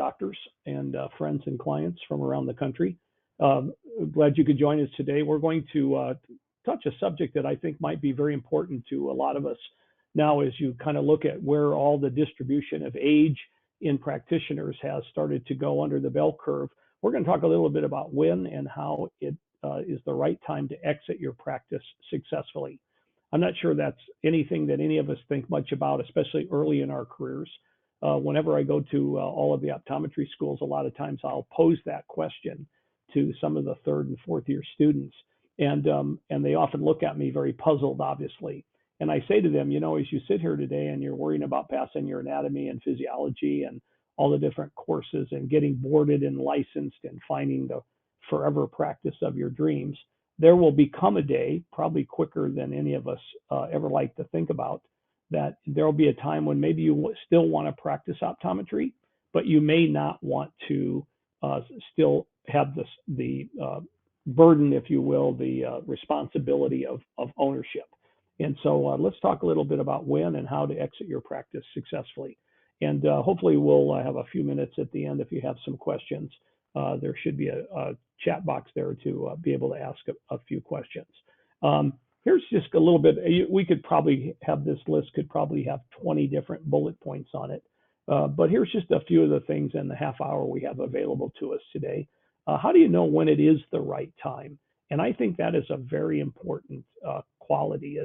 doctors and friends and clients from around the country. Um, Glad you could join us today. We're going to touch a subject that I think might be very important to a lot of us now as you kind of look at where all the distribution of age in practitioners has started to go under the bell curve. We're going to talk a little bit about when and how it is the right time to exit your practice successfully. I'm not sure that's anything that any of us think much about, especially early in our careers. Whenever I go to all of the optometry schools, a lot of times I'll pose that question to some of the third and fourth year students, and they often look at me very puzzled, obviously. And I say to them, you know, as you sit here today and you're worrying about passing your anatomy and physiology and all the different courses and getting boarded and licensed and finding the forever practice of your dreams, there will become a day, probably quicker than any of us ever like to think about, that there will be a time when maybe you still want to practice optometry, but you may not want to still have the burden, if you will, the responsibility of ownership. And so let's talk a little bit about when and how to exit your practice successfully. And hopefully we'll have a few minutes at the end if you have some questions. There should be a chat box there to be able to ask a few questions. Here's just a little bit. We could probably have this list, could probably have 20 different bullet points on it. But here's just a few of the things in the half hour we have available to us today. How do you know when it is the right time? And I think that is a very important quality,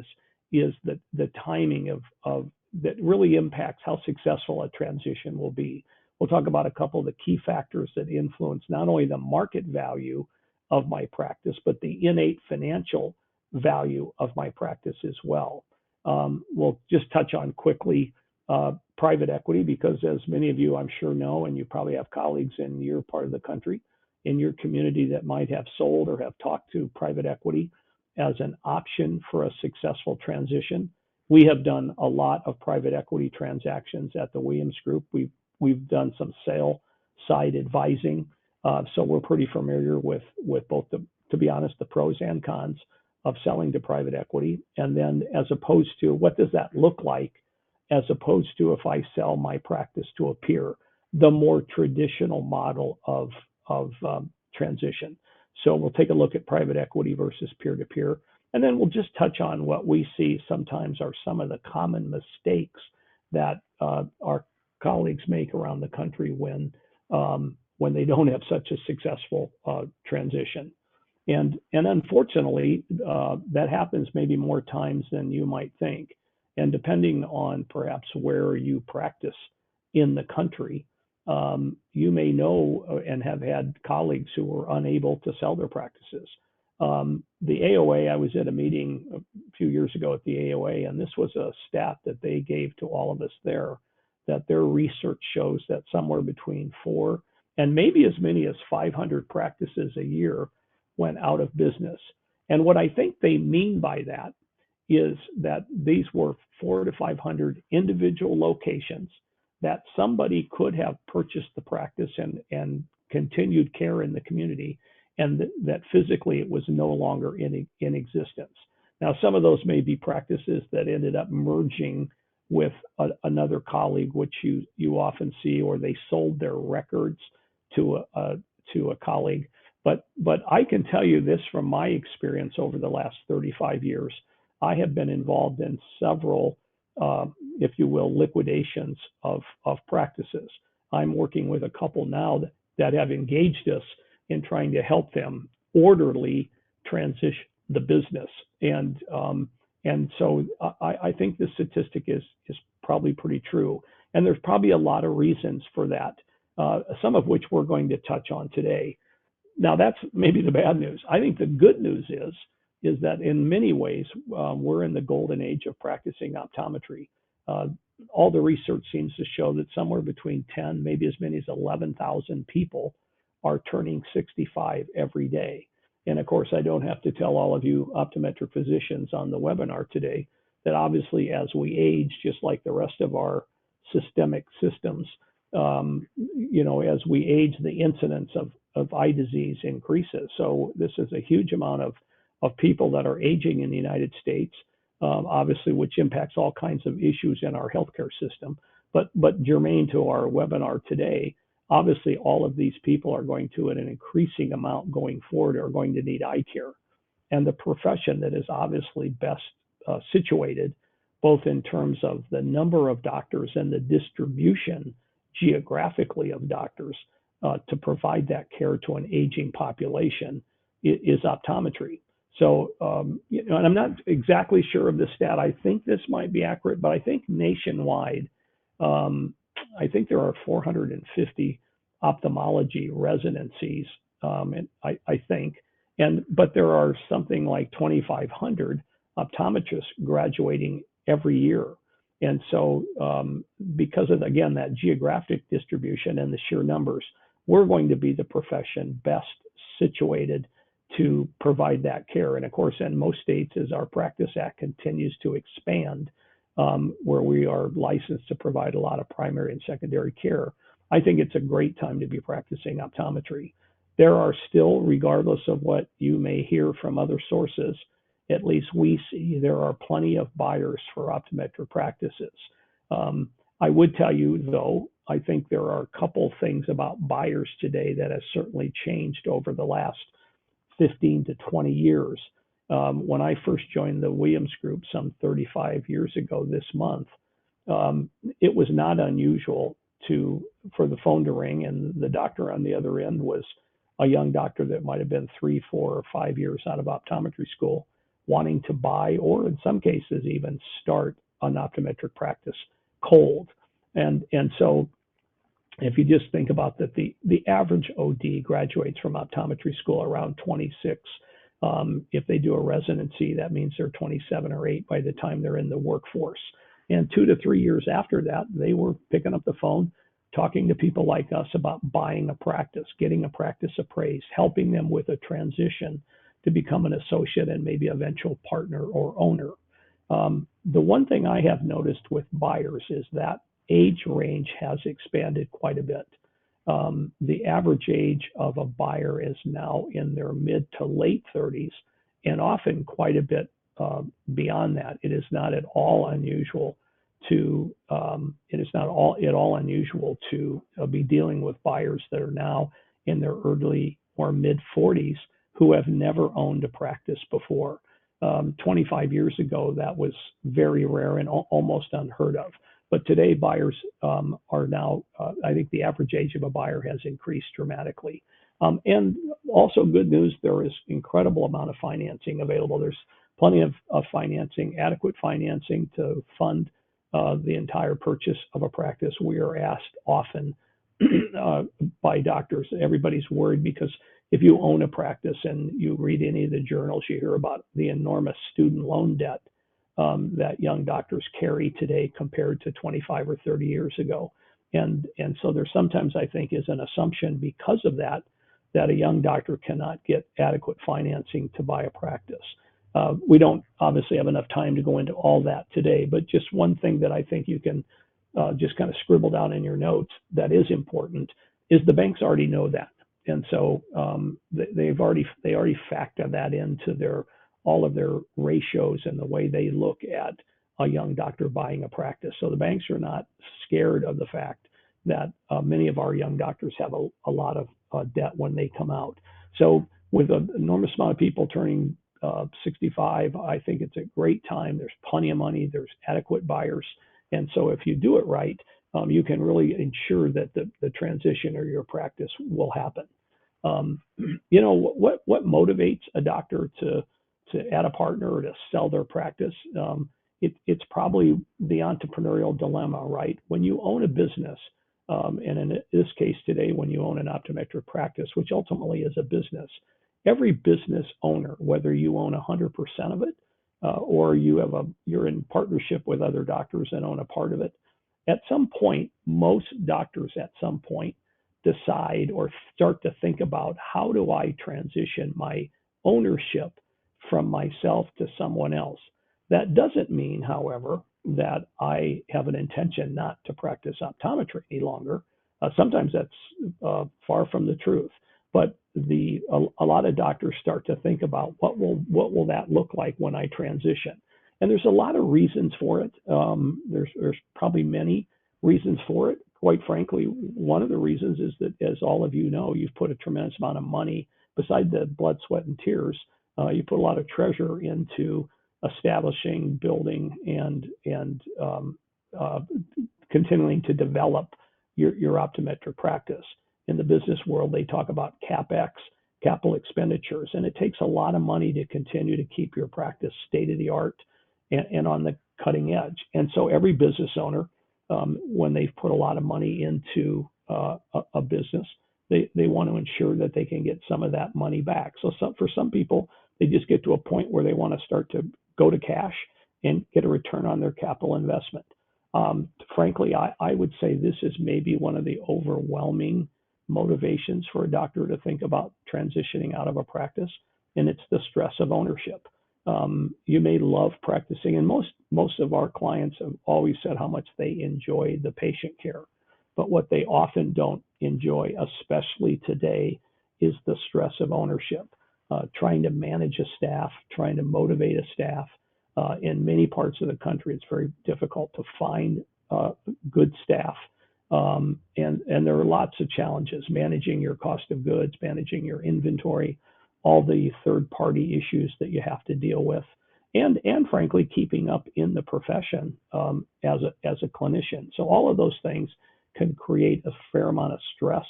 is the timing of that really impacts how successful a transition will be. We'll talk about a couple of the key factors that influence not only the market value of my practice, but the innate financial value of my practice as well. We'll just touch on quickly private equity, because as many of you I'm sure know, and you probably have colleagues in your part of the country, in your community that might have sold or have talked to private equity as an option for a successful transition. We have done a lot of private equity transactions at the Williams Group. We've done some sale side advising, so we're pretty familiar with both to be honest, the pros and cons of selling to private equity. And then as opposed to what does that look like, as opposed to if I sell my practice to a peer, the more traditional model of transition. So we'll take a look at private equity versus peer-to-peer, and then we'll just touch on what we see sometimes are some of the common mistakes that our colleagues make around the country when they don't have such a successful transition. And unfortunately, that happens maybe more times than you might think. And depending on perhaps where you practice in the country, you may know and have had colleagues who were unable to sell their practices. The AOA, I was at a meeting a few years ago at the AOA, and this was a stat that they gave to all of us there, that their research shows that somewhere between 4 and maybe as many as 500 practices a year went out of business. And what I think they mean by that is that these were 400 to 500 individual locations that somebody could have purchased the practice and continued care in the community, and that physically it was no longer in existence. Now, some of those may be practices that ended up merging with another colleague, which you often see, or they sold their records to a colleague. But I can tell you this from my experience over the last 35 years. I have been involved in several, if you will, liquidations of practices. I'm working with a couple now that have engaged us in trying to help them orderly transition the business. And so I think the statistic is probably pretty true. And there's probably a lot of reasons for that, some of which we're going to touch on today. Now, that's maybe the bad news. I think the good news is that in many ways, we're in the golden age of practicing optometry. All the research seems to show that somewhere between 10, maybe as many as 11,000 people are turning 65 every day. And of course, I don't have to tell all of you optometric physicians on the webinar today that obviously as we age, just like the rest of our systemic systems, as we age, the incidence of eye disease increases. So this is a huge amount of people that are aging in the United States, obviously, which impacts all kinds of issues in our healthcare system. But germane to our webinar today, obviously all of these people are going to, in an increasing amount going forward, are going to need eye care. And the profession that is obviously best situated, both in terms of the number of doctors and the distribution geographically of doctors to provide that care to an aging population, is optometry. So, and I'm not exactly sure of the stat. I think this might be accurate, but I think nationwide, I think there are 450 ophthalmology residencies, and I think, but there are something like 2,500 optometrists graduating every year. And so, because of, again, that geographic distribution and the sheer numbers, we're going to be the profession best situated to provide that care. And of course, in most states, as our Practice Act continues to expand, where we are licensed to provide a lot of primary and secondary care, I think it's a great time to be practicing optometry. There are still, regardless of what you may hear from other sources, at least we see, there are plenty of buyers for optometric practices. I would tell you, though, I think there are a couple things about buyers today that has certainly changed over the last 15 to 20 years. When I first joined the Williams Group some 35 years ago this month, it was not unusual for the phone to ring and the doctor on the other end was a young doctor that might have been 3, 4, or 5 years out of optometry school, wanting to buy, or in some cases even start an optometric practice cold. And so if you just think about that, the average OD graduates from optometry school around 26. If they do a residency, that means they're 27 or 8 by the time they're in the workforce. And 2 to 3 years after that, they were picking up the phone, talking to people like us about buying a practice, getting a practice appraised, helping them with a transition to become an associate and maybe eventual partner or owner. The one thing I have noticed with buyers is that age range has expanded quite a bit. The average age of a buyer is now in their mid to late 30s, and often quite a bit beyond that. It is not at all unusual to be dealing with buyers that are now in their early or mid 40s who have never owned a practice before. 25 years ago, that was very rare and almost unheard of. But today, buyers are now, I think the average age of a buyer has increased dramatically. And also good news, there is incredible amount of financing available. There's plenty of financing, adequate financing to fund the entire purchase of a practice. We are asked often by doctors, everybody's worried because if you own a practice and you read any of the journals, you hear about the enormous student loan debt that young doctors carry today compared to 25 or 30 years ago. And so there sometimes, I think, is an assumption because of that a young doctor cannot get adequate financing to buy a practice. We don't obviously have enough time to go into all that today, but just one thing that I think you can just kind of scribble down in your notes that is important is the banks already know that. And so they already factor that into all of their ratios and the way they look at a young doctor buying a practice. So the banks are not scared of the fact that many of our young doctors have a lot of debt when they come out. So with an enormous amount of people turning 65, I think it's a great time. There's plenty of money. There's adequate buyers. And so if you do it right, you can really ensure that the transition or your practice will happen. What motivates a doctor to add a partner or to sell their practice? It's probably the entrepreneurial dilemma, right? When you own a business, and in this case today, when you own an optometric practice, which ultimately is a business, every business owner, whether you own 100% of it or you're in partnership with other doctors and own a part of it, at some point, most doctors at some point decide or start to think about, how do I transition my ownership from myself to someone else? That doesn't mean, however, that I have an intention not to practice optometry any longer. Sometimes that's far from the truth. But a lot of doctors start to think about what will that look like when I transition. And there's a lot of reasons for it. There's probably many reasons for it. quite frankly, one of the reasons is that, as all of you know, you've put a tremendous amount of money, beside the blood, sweat, and tears. You put a lot of treasure into establishing, building, and continuing to develop your optometric practice. In the business world, they talk about CapEx, capital expenditures, and it takes a lot of money to continue to keep your practice state of the art and on the cutting edge. And so every business owner, when they've put a lot of money into a business, they want to ensure that they can get some of that money back. So for some people, they just get to a point where they want to start to go to cash and get a return on their capital investment. Frankly, I would say this is maybe one of the overwhelming motivations for a doctor to think about transitioning out of a practice, and it's the stress of ownership. You may love practicing, and most of our clients have always said how much they enjoy the patient care. But what they often don't enjoy, especially today, is the stress of ownership. Trying to manage a staff, trying to motivate a staff. In many parts of the country, it's very difficult to find good staff. And there are lots of challenges, managing your cost of goods, managing your inventory, all the third-party issues that you have to deal with, and frankly, keeping up in the profession as a clinician. So all of those things can create a fair amount of stress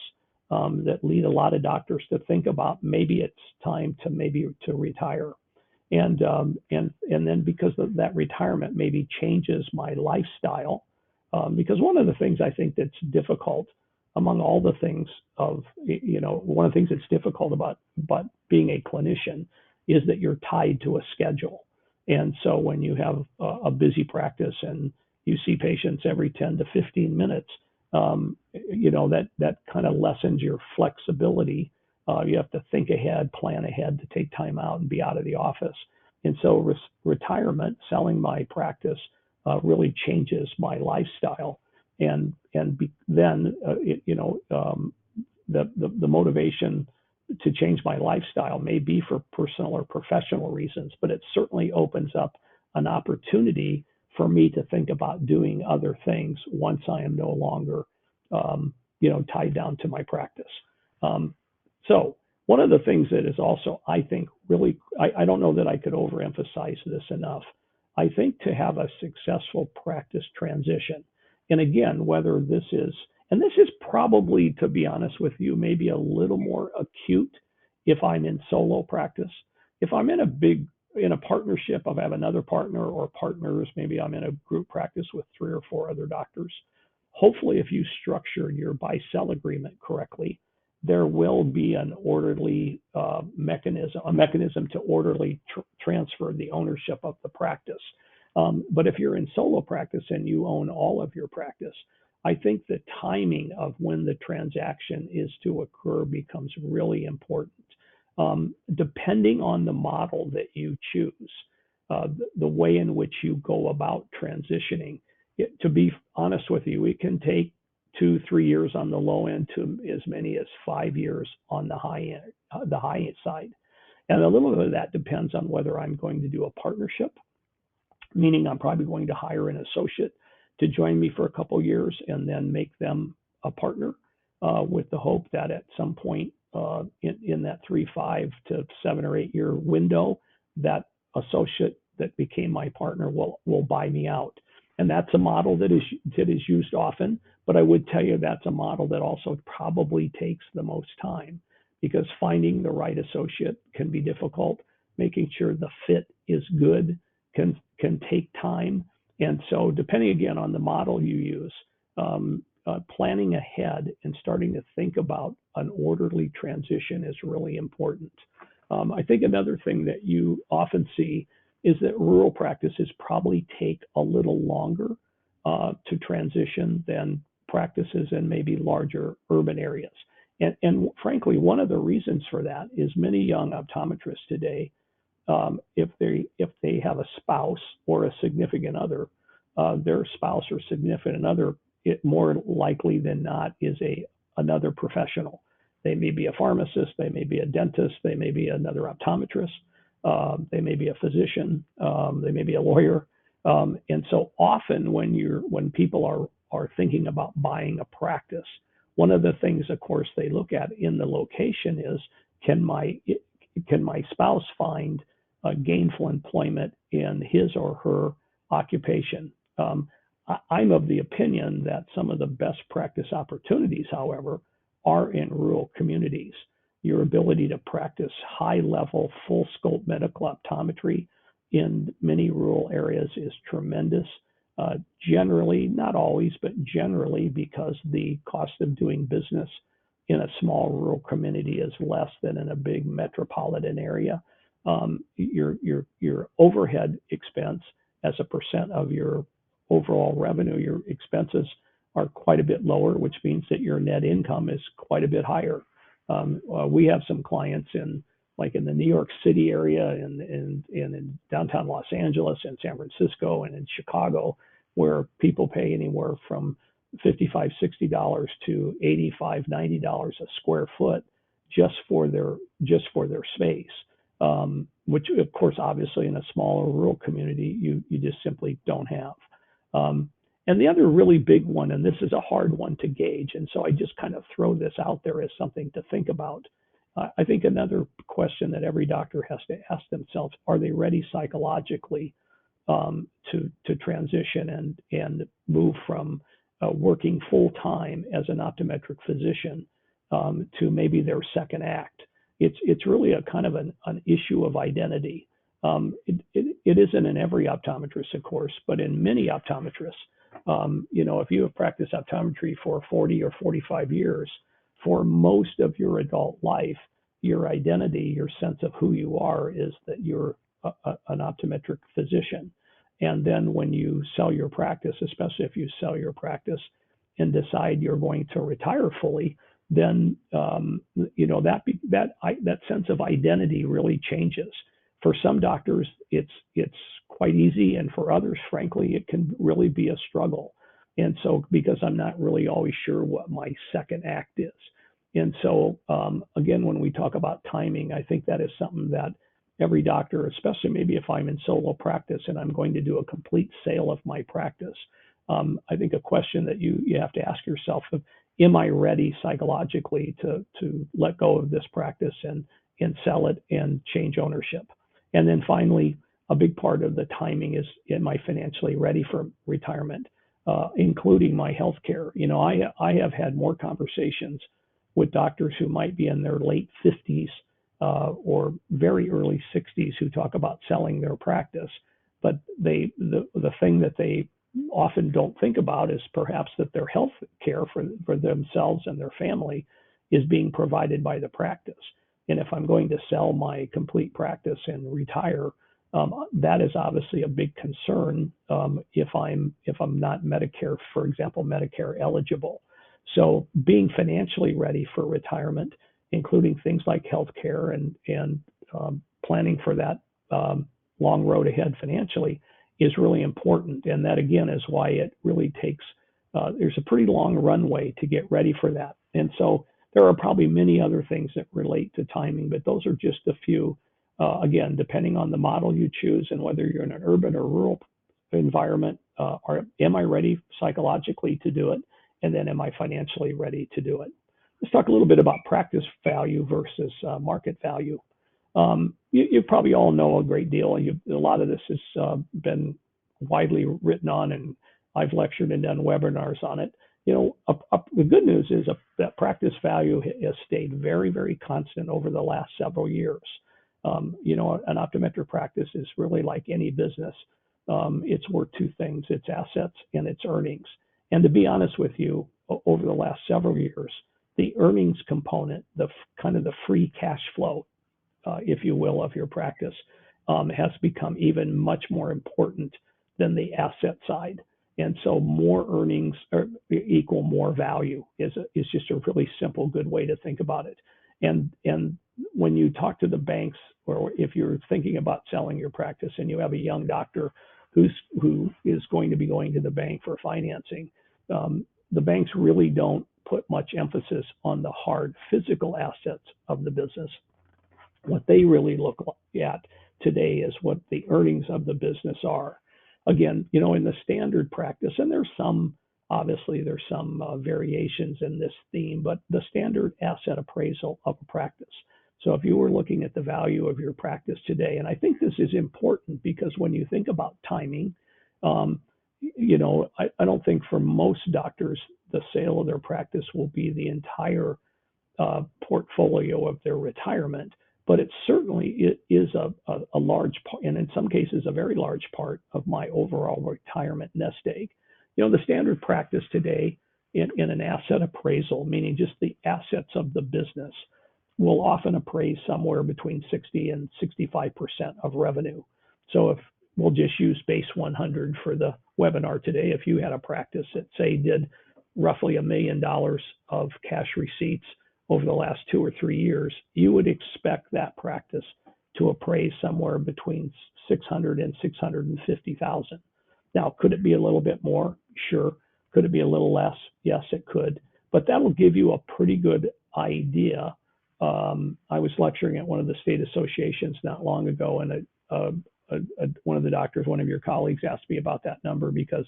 that lead a lot of doctors to think about maybe it's time to retire. And then because of that retirement maybe changes my lifestyle. Because one of the things I think that's difficult among all the things one of the things that's difficult about being a clinician is that you're tied to a schedule. And so when you have a busy practice and you see patients every 10 to 15 minutes, that kind of lessens your flexibility. You have to think ahead, plan ahead to take time out and be out of the office. And so retirement, selling my practice, really changes my lifestyle. And then the motivation to change my lifestyle may be for personal or professional reasons, but it certainly opens up an opportunity for me to think about doing other things once I am no longer, tied down to my practice. So one of the things that is also, I think, really, I don't know that I could overemphasize this enough. I think to have a successful practice transition, and again, whether this is, and this is probably, to be honest with you, maybe a little more acute if I'm in solo practice. If I'm in a partnership, if I have another partner or partners, maybe I'm in a group practice with 3 or 4 other doctors. Hopefully, if you structure your buy-sell agreement correctly, there will be an orderly mechanism to orderly transfer the ownership of the practice. But if you're in solo practice and you own all of your practice, I think the timing of when the transaction is to occur becomes really important. Depending on the model that you choose, the way in which you go about transitioning, to be honest with you, it can take 2-3 years on the low end to as many as 5 years on the high end side. And a little bit of that depends on whether I'm going to do a partnership, meaning I'm probably going to hire an associate to join me for a couple of years and then make them a partner with the hope that at some point in that 3, 5 to 7 or 8 year window, that associate that became my partner will buy me out. And that's a model that is used often, but I would tell you that's a model that also probably takes the most time, because finding the right associate can be difficult. Making sure the fit is good can take time. And so depending again on the model you use, planning ahead and starting to think about an orderly transition is really important. I think another thing that you often see is that rural practices probably take a little longer to transition than practices in maybe larger urban areas. And frankly, one of the reasons for that is many young optometrists today, if they have a spouse or a significant other, their spouse or significant other, it more likely than not is another professional. They may be a pharmacist, they may be a dentist, they may be another optometrist, they may be a physician, they may be a lawyer. And so often when people are thinking about buying a practice, one of the things, of course, they look at in the location is, can my spouse find gainful employment in his or her occupation? I'm of the opinion that some of the best practice opportunities, however, are in rural communities. Your ability to practice high-level, full-scope medical optometry in many rural areas is tremendous. Generally, not always, but generally, because the cost of doing business in a small rural community is less than in a big metropolitan area. Your overhead expense as a percent of your overall revenue, your expenses are quite a bit lower, which means that your net income is quite a bit higher. We have some clients in the New York City area and in downtown Los Angeles and San Francisco and in Chicago, where people pay anywhere from $55, $60 to $85, $90 a square foot just for their space. Which of course, obviously in a smaller rural community, you just simply don't have. And the other really big one, and this is a hard one to gauge, and so I just kind of throw this out there as something to think about. I think another question that every doctor has to ask themselves: are they ready psychologically to transition and move from working full time as an optometric physician to maybe their second act? It's really a kind of an issue of identity. It isn't in every optometrist, of course, but in many optometrists. If you have practiced optometry for 40 or 45 years, for most of your adult life, your identity, your sense of who you are is that you're an optometric physician. And then when you sell your practice, especially if you sell your practice and decide you're going to retire fully, then that sense of identity really changes. For some doctors, it's quite easy, and for others, frankly, it can really be a struggle. And so, because I'm not really always sure what my second act is. And so, again, when we talk about timing, I think that is something that every doctor, especially maybe if I'm in solo practice and I'm going to do a complete sale of my practice, I think a question that you have to ask yourself: am I ready psychologically to let go of this practice and sell it and change ownership? And then finally, a big part of the timing is, am I financially ready for retirement, including my health care? I have had more conversations with doctors who might be in their late 50s or very early 60s who talk about selling their practice. But the thing that they often don't think about is perhaps that their health care for themselves and their family is being provided by the practice. And if I'm going to sell my complete practice and retire, that is obviously a big concern if I'm not Medicare, for example, Medicare eligible. So being financially ready for retirement, including things like healthcare and planning for that long road ahead financially, is really important. And that, again, is why it really takes, there's a pretty long runway to get ready for that. And so there are probably many other things that relate to timing, but those are just a few. Again, depending on the model you choose and whether you're in an urban or rural environment, am I ready psychologically to do it? And then am I financially ready to do it? Let's talk a little bit about practice value versus market value. You probably all know a great deal. A lot of this has been widely written on, and I've lectured and done webinars on it. The good news is that practice value has stayed very, very constant over the last several years. An optometric practice is really like any business. It's worth two things: its assets and its earnings. And to be honest with you, over the last several years, the earnings component, the kind of the free cash flow, if you will, of your practice, has become even much more important than the asset side. And so more earnings equal more value is just a really simple, good way to think about it. And when you talk to the banks, or if you're thinking about selling your practice and you have a young doctor who is going to be going to the bank for financing, the banks really don't put much emphasis on the hard physical assets of the business. What they really look at today is what the earnings of the business are. Again, in the standard practice, and there's some Obviously, there's some variations in this theme, but the standard asset appraisal of a practice. So if you were looking at the value of your practice today, and I think this is important because when you think about timing, um, I don't think for most doctors the sale of their practice will be the entire portfolio of their retirement, but it is a large part, and in some cases a very large part of my overall retirement nest egg. The standard practice today in an asset appraisal, meaning just the assets of the business, will often appraise somewhere between 60 and 65% of revenue. So if we'll just use base 100 for the webinar today, if you had a practice that say did roughly $1 million of cash receipts over the last 2 or 3 years, you would expect that practice to appraise somewhere between 600 and 650,000. Now, could it be a little bit more? Sure. Could it be a little less? Yes, it could. But that will give you a pretty good idea. I was lecturing at one of the state associations not long ago, and one of the doctors, one of your colleagues, asked me about that number because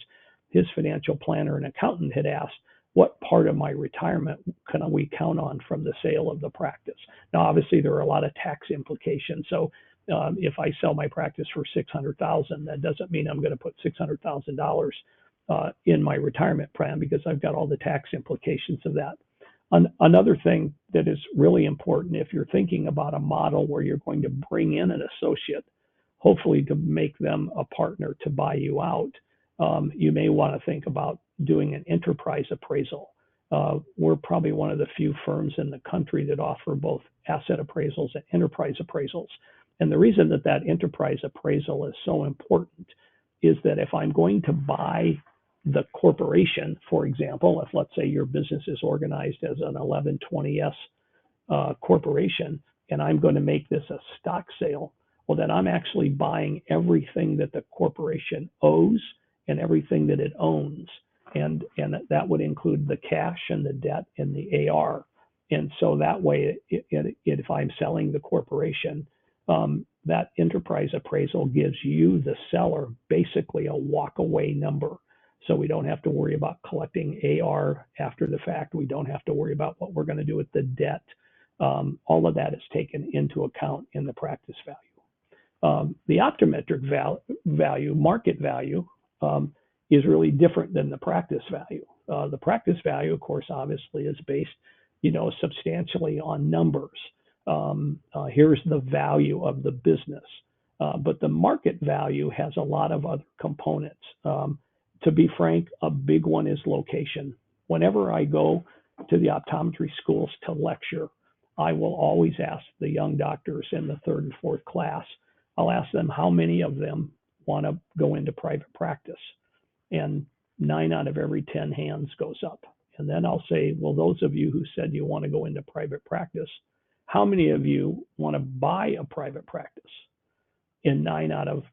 his financial planner and accountant had asked, what part of my retirement can we count on from the sale of the practice? Now, obviously, there are a lot of tax implications. So if I sell my practice for $600,000, that doesn't mean I'm going to put $600,000 in my retirement plan because I've got all the tax implications of that. Another thing that is really important, if you're thinking about a model where you're going to bring in an associate, hopefully to make them a partner to buy you out, you may want to think about doing an enterprise appraisal. We're probably one of the few firms in the country that offer both asset appraisals and enterprise appraisals. And the reason that that enterprise appraisal is so important is that if I'm going to buy the corporation, for example, if let's say your business is organized as an 1120S corporation, and I'm going to make this a stock sale, well, then I'm actually buying everything that the corporation owes and everything that it owns. And that would include the cash and the debt and the AR. And so that way, if I'm selling the corporation, that enterprise appraisal gives you, the seller, basically a walkaway number. So we don't have to worry about collecting AR after the fact. We don't have to worry about what we're going to do with the debt. All of that is taken into account in the practice value. The optometric value, market value, is really different than the practice value. The practice value, of course, obviously is based, substantially on numbers. Here's the value of the business. But the market value has a lot of other components. To be frank, a big one is location. Whenever I go to the optometry schools to lecture, I will always ask the young doctors in the 3rd and 4th class, I'll ask them how many of them want to go into private practice. And 9 out of every 10 hands goes up. And then I'll say, well, those of you who said you want to go into private practice, how many of you want to buy a private practice? And 9 out of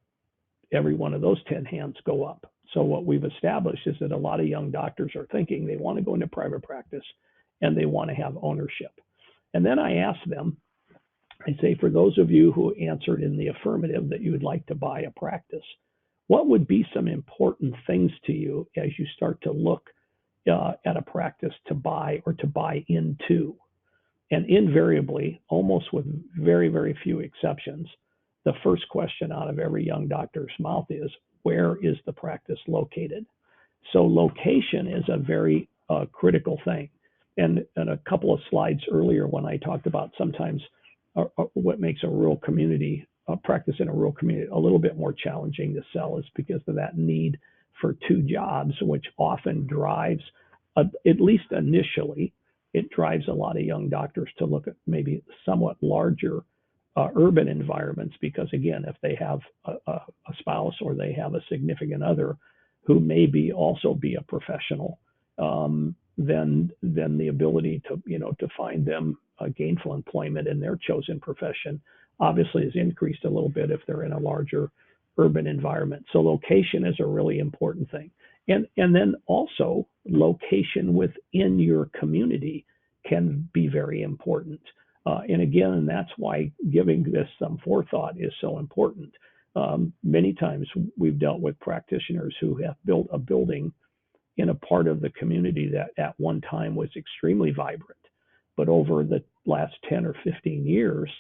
every one of those 10 hands go up. So what we've established is that a lot of young doctors are thinking they want to go into private practice and they want to have ownership. And then I ask them, I say, for those of you who answered in the affirmative that you would like to buy a practice, what would be some important things to you as you start to look at a practice to buy or to buy into? And invariably, almost with very, very few exceptions, the first question out of every young doctor's mouth is, where is the practice located? So location is a very critical thing. And a couple of slides earlier when I talked about sometimes what makes a rural community, a practice in a rural community, a little bit more challenging to sell is because of that need for 2 jobs, which often drives, at least initially, it drives a lot of young doctors to look at maybe somewhat larger urban environments, because again, if they have a spouse or they have a significant other who may also be a professional, then the ability to find them gainful employment in their chosen profession obviously is increased a little bit if they're in a larger urban environment. So location is a really important thing. And then also location within your community can be very important. And again, that's why giving this some forethought is so important. Many times we've dealt with practitioners who have built a building in a part of the community that at one time was extremely vibrant. But over the last 10 or 15 years,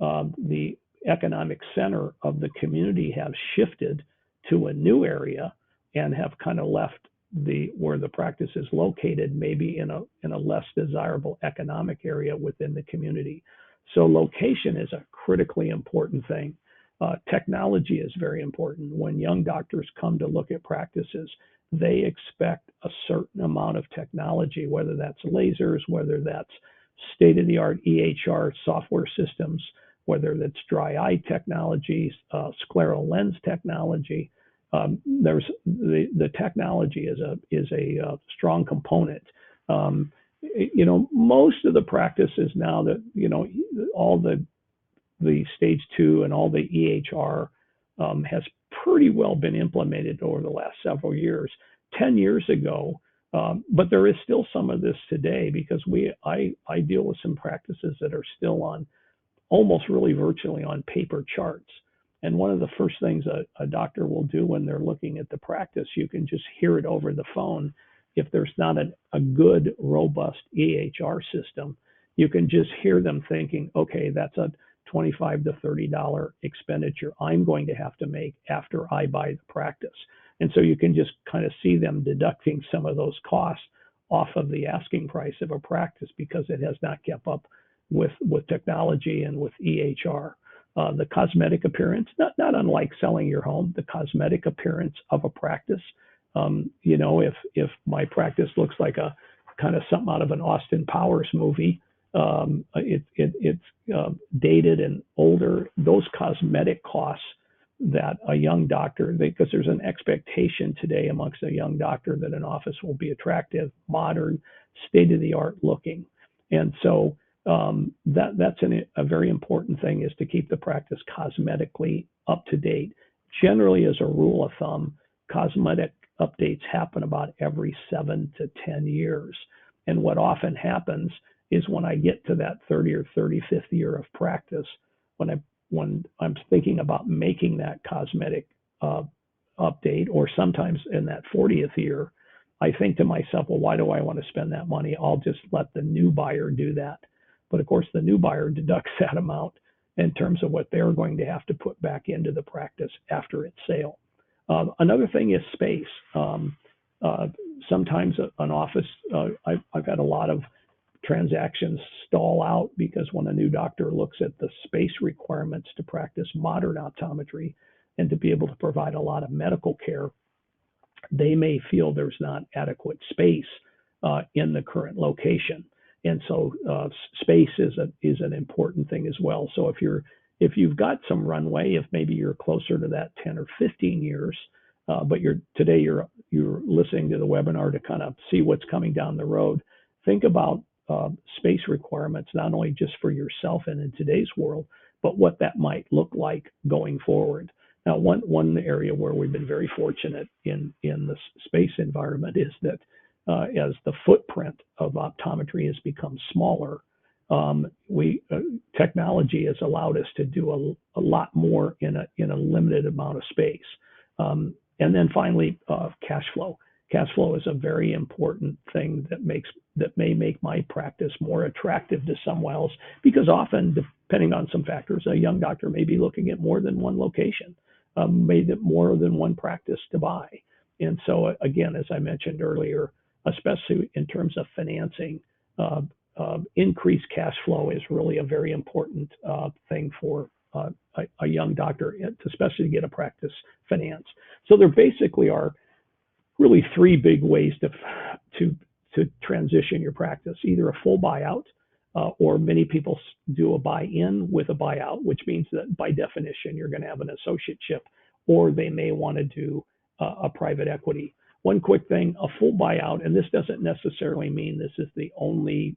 the economic center of the community have shifted to a new area and have kind of left where the practice is located maybe in a less desirable economic area within the community. So location is a critically important thing. Technology is very important. When young doctors come to look at practices, they expect a certain amount of technology, whether that's lasers, whether that's state-of-the-art EHR software systems, whether that's dry eye technology, scleral lens technology. There's the technology is a strong component. Most of the practices now that all the stage 2 and all the EHR has pretty well been implemented over the last several years. 10 years ago, but there is still some of this today because I deal with some practices that are still on almost really virtually on paper charts. And one of the first things a doctor will do when they're looking at the practice, you can just hear it over the phone. If there's not a good, robust EHR system, you can just hear them thinking, okay, that's a $25 to $30 expenditure I'm going to have to make after I buy the practice. And so you can just kind of see them deducting some of those costs off of the asking price of a practice because it has not kept up with technology and with EHR. The cosmetic appearance, not unlike selling your home, the cosmetic appearance of a practice. If my practice looks like a kind of something out of an Austin Powers movie, it's dated and older. Those cosmetic costs that a young doctor, because there's an expectation today amongst a young doctor that an office will be attractive, modern, state-of-the-art looking. And so that's a very important thing, is to keep the practice cosmetically up to date. Generally, as a rule of thumb, cosmetic updates happen about every 7 to 10 years. And what often happens is when I get to that 30 or 35th year of practice, when I'm thinking about making that cosmetic update, or sometimes in that 40th year, I think to myself, well, why do I want to spend that money? I'll just let the new buyer do that. But of course, the new buyer deducts that amount in terms of what they're going to have to put back into the practice after its sale. Another thing is space. Sometimes an office, I've had a lot of transactions stall out because when a new doctor looks at the space requirements to practice modern optometry and to be able to provide a lot of medical care, they may feel there's not adequate space in the current location. And so space is an important thing as well. So if you've got some runway, if maybe you're closer to that 10 or 15 years, but you're listening to the webinar to kind of see what's coming down the road, think about space requirements, not only just for yourself and in today's world, but what that might look like going forward. Now, one area where we've been very fortunate in the space environment is that as the footprint of optometry has become smaller, technology has allowed us to do a lot more in a limited amount of space. And then finally, cash flow. Cash flow is a very important thing that may make my practice more attractive to someone else, because often, depending on some factors, a young doctor may be looking at more than one location, maybe more than one practice to buy. And so again, as I mentioned earlier, especially in terms of financing, increased cash flow is really a very important thing for a young doctor, especially to get a practice financed. So there basically are really three big ways to transition your practice: either a full buyout, or many people do a buy-in with a buyout, which means that by definition you're going to have an associateship, or they may want to do a private equity. One quick thing: a full buyout, and this doesn't necessarily mean this is the only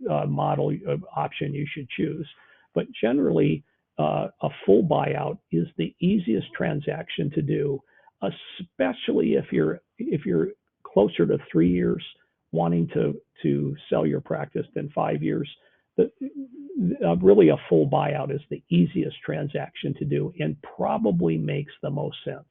model option you should choose, but generally a full buyout is the easiest transaction to do, especially if you're closer to 3 years wanting to sell your practice than 5 years. Really a full buyout is the easiest transaction to do and probably makes the most sense.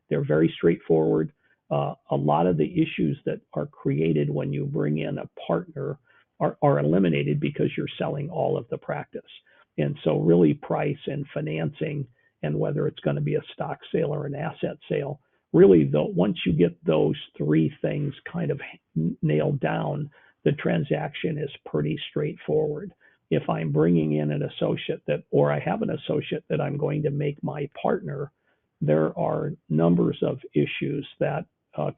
They're very straightforward. a lot of the issues that are created when you bring in a partner are eliminated because you're selling all of the practice. And so really price and financing and whether it's going to be a stock sale or an asset sale, really though, once you get those three things kind of nailed down, the transaction is pretty straightforward. If I'm bringing in an associate or I have an associate that I'm going to make my partner, there are numbers of issues that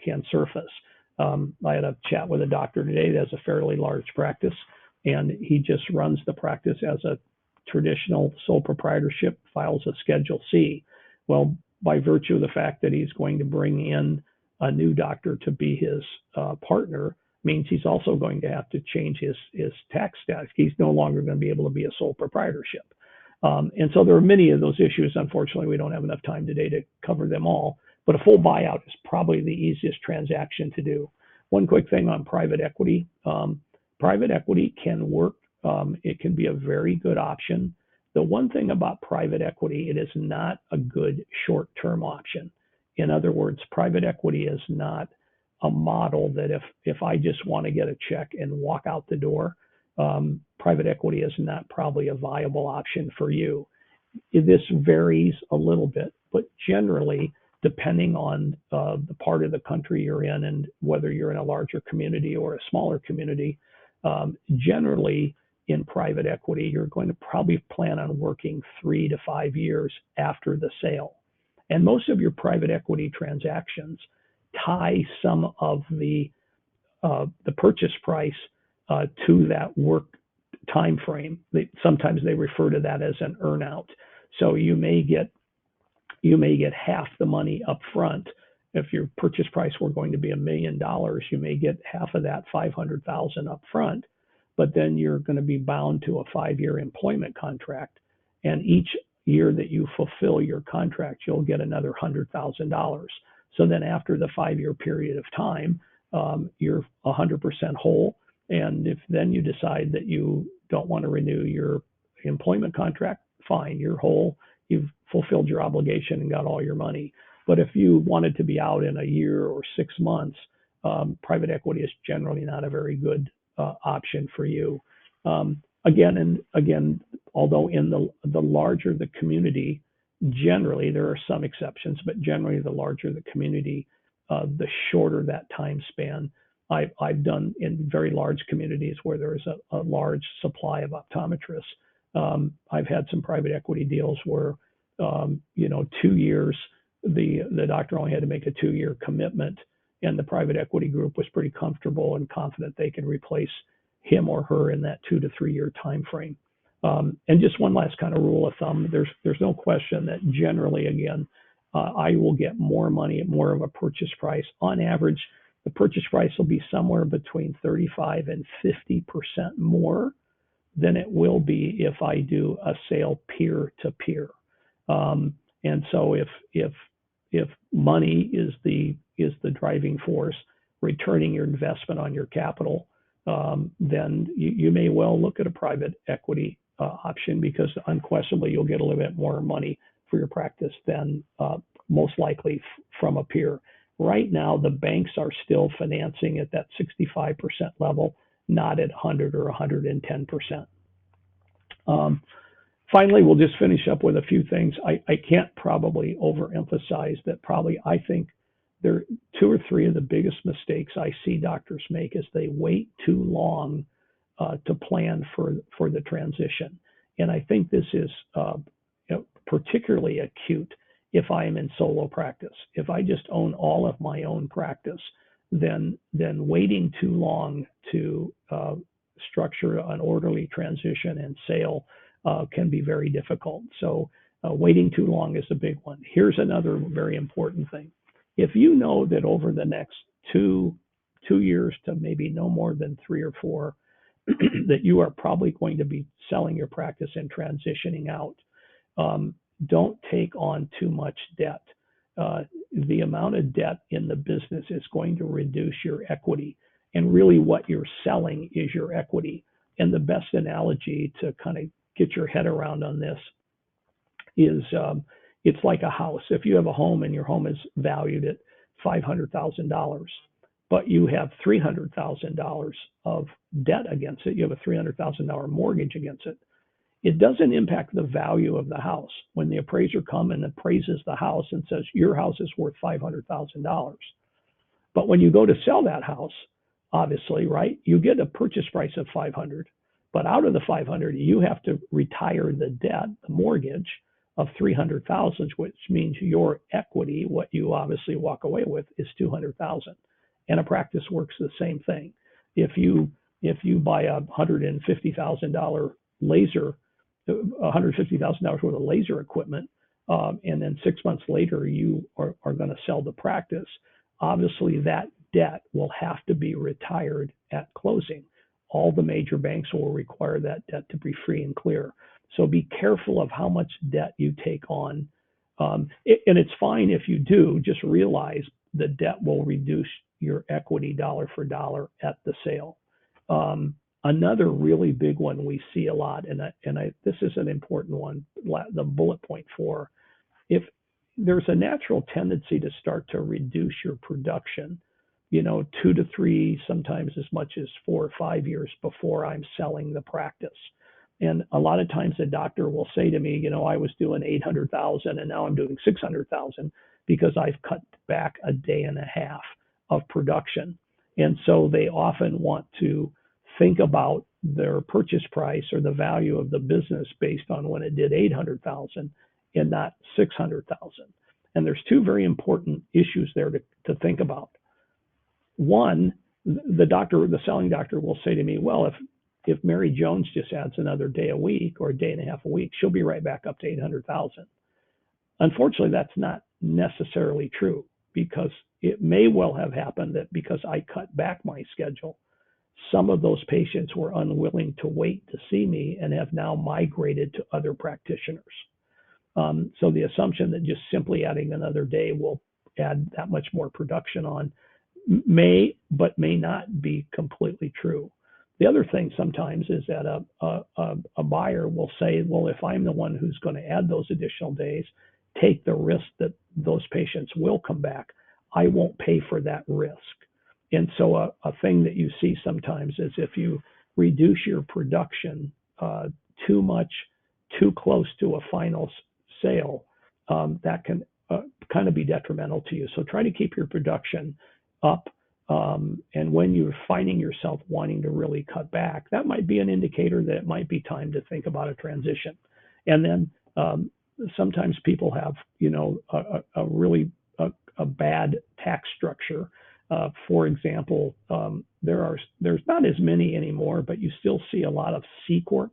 can surface. I had a chat with a doctor today that has a fairly large practice, and he just runs the practice as a traditional sole proprietorship, files a Schedule C. Well, by virtue of the fact that he's going to bring in a new doctor to be his partner, means he's also going to have to change his tax status. He's no longer going to be able to be a sole proprietorship. And so there are many of those issues. Unfortunately, we don't have enough time today to cover them all, but a full buyout is probably the easiest transaction to do. One quick thing on private equity. Private equity can work. It can be a very good option. The one thing about private equity, it is not a good short-term option. In other words, private equity is not a model that if I just want to get a check and walk out the door, private equity is not probably a viable option for you. This varies a little bit, but generally, depending on the part of the country you're in and whether you're in a larger community or a smaller community, generally in private equity, you're going to probably plan on working 3 to 5 years after the sale. And most of your private equity transactions tie some of the purchase price to that work time frame. Sometimes they refer to that as an earnout. So you may get half the money up front. If your purchase price were going to be $1 million, you may get half of that, $500,000 up front, but then you're going to be bound to a 5-year employment contract. And each year that you fulfill your contract, you'll get another $100,000. So then after the 5-year period of time, you're 100% whole. And if then you decide that you don't want to renew your employment contract, fine, you're whole. You've fulfilled your obligation and got all your money. But if you wanted to be out in a year or 6 months, private equity is generally not a very good option for you. Again, although in the larger the community, generally there are some exceptions, but generally the larger the community, the shorter that time span. I've done in very large communities where there is a large supply of optometrists. I've had some private equity deals where 2 years, the doctor only had to make a 2-year commitment, and the private equity group was pretty comfortable and confident they can replace him or her in that 2 to 3 year time frame. And just one last kind of rule of thumb: there's no question that generally, again, I will get more money at more of a purchase price. On average, the purchase price will be somewhere between 35 and 50% more than it will be if I do a sale peer to peer. And so if money is the driving force, returning your investment on your capital, then you may well look at a private equity option, because unquestionably you'll get a little bit more money for your practice than most likely from a peer. Right now, the banks are still financing at that 65% level, not at 100 or 110%. Finally, we'll just finish up with a few things. I can't probably overemphasize that. Probably, I think there are 2 or 3 of the biggest mistakes I see doctors make is they wait too long to plan for the transition. And I think this is particularly acute if I am in solo practice. If I just own all of my own practice, then waiting too long to structure an orderly transition and sale can be very difficult. So waiting too long is a big one. Here's another very important thing. If you know that over the next 2 years to maybe no more than 3 or 4, that you are probably going to be selling your practice and transitioning out, don't take on too much debt. The amount of debt in the business is going to reduce your equity. And really what you're selling is your equity. And the best analogy to kind of get your head around on this is it's like a house. If you have a home and your home is valued at $500,000, but you have $300,000 of debt against it. You have a $300,000 mortgage against it. It doesn't impact the value of the house. When the appraiser comes and appraises the house and says your house is worth $500,000, but when you go to sell that house, obviously, right, you get a purchase price of 500, but out of the 500, you have to retire the debt, the mortgage of 300,000, which means your equity, what you obviously walk away with, is 200,000. And a practice works the same thing. If you buy a $150,000 laser, $150,000 worth of laser equipment, and then 6 months later you are going to sell the practice, obviously that debt will have to be retired at closing. All the major banks will require that debt to be free and clear. So be careful of how much debt you take on. And it's fine if you do, just realize the debt will reduce your equity dollar for dollar at the sale. Another really big one we see a lot, and this is an important one, the bullet point 4, if there's a natural tendency to start to reduce your production, 2 to 3, sometimes as much as 4 or 5 years before I'm selling the practice. And a lot of times the doctor will say to me, I was doing 800,000 and now I'm doing 600,000 because I've cut back a day and a half of production. And so they often want to think about their purchase price or the value of the business based on when it did 800,000 and not 600,000. And there's 2 very important issues there to think about. One, the selling doctor will say to me, well, if Mary Jones just adds another day a week or a day and a half a week, she'll be right back up to 800,000. Unfortunately, that's not necessarily true, because it may well have happened that because I cut back my schedule, some of those patients were unwilling to wait to see me and have now migrated to other practitioners. So the assumption that just simply adding another day will add that much more production on may not be completely true. The other thing sometimes is that a buyer will say, well, if I'm the one who's going to add those additional days, take the risk that those patients will come back. I won't pay for that risk. And so a thing that you see sometimes is if you reduce your production too much, too close to a final sale, that can kind of be detrimental to you. So try to keep your production up. And when you're finding yourself wanting to really cut back, that might be an indicator that it might be time to think about a transition. And then sometimes people have, a really bad tax structure. For example, there's not as many anymore, but you still see a lot of C corps.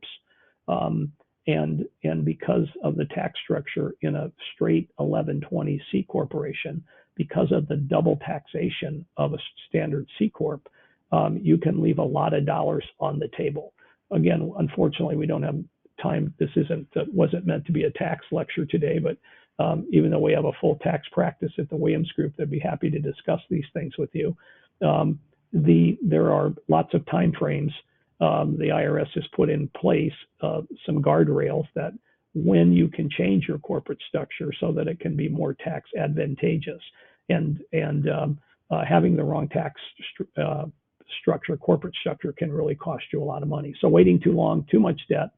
And because of the tax structure in a straight 1120 C corporation, because of the double taxation of a standard C corp, you can leave a lot of dollars on the table. Again, unfortunately, we don't have time. This wasn't meant to be a tax lecture today, but even though we have a full tax practice at the Williams Group, they'd be happy to discuss these things with you. There are lots of time frames. The IRS has put in place some guardrails that when you can change your corporate structure so that it can be more tax advantageous, and having the wrong tax corporate structure can really cost you a lot of money. So waiting too long, too much debt,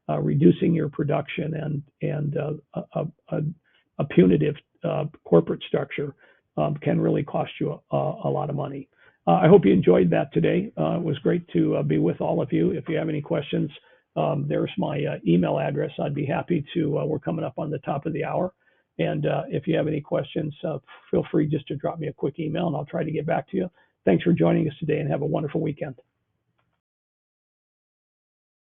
reducing your production, and a punitive corporate structure can really cost you a lot of money. I hope you enjoyed that today. It was great to be with all of you. If you have any questions, there's my email address. I'd be happy to, we're coming up on the top of the hour. And if you have any questions, feel free just to drop me a quick email and I'll try to get back to you. Thanks for joining us today and have a wonderful weekend.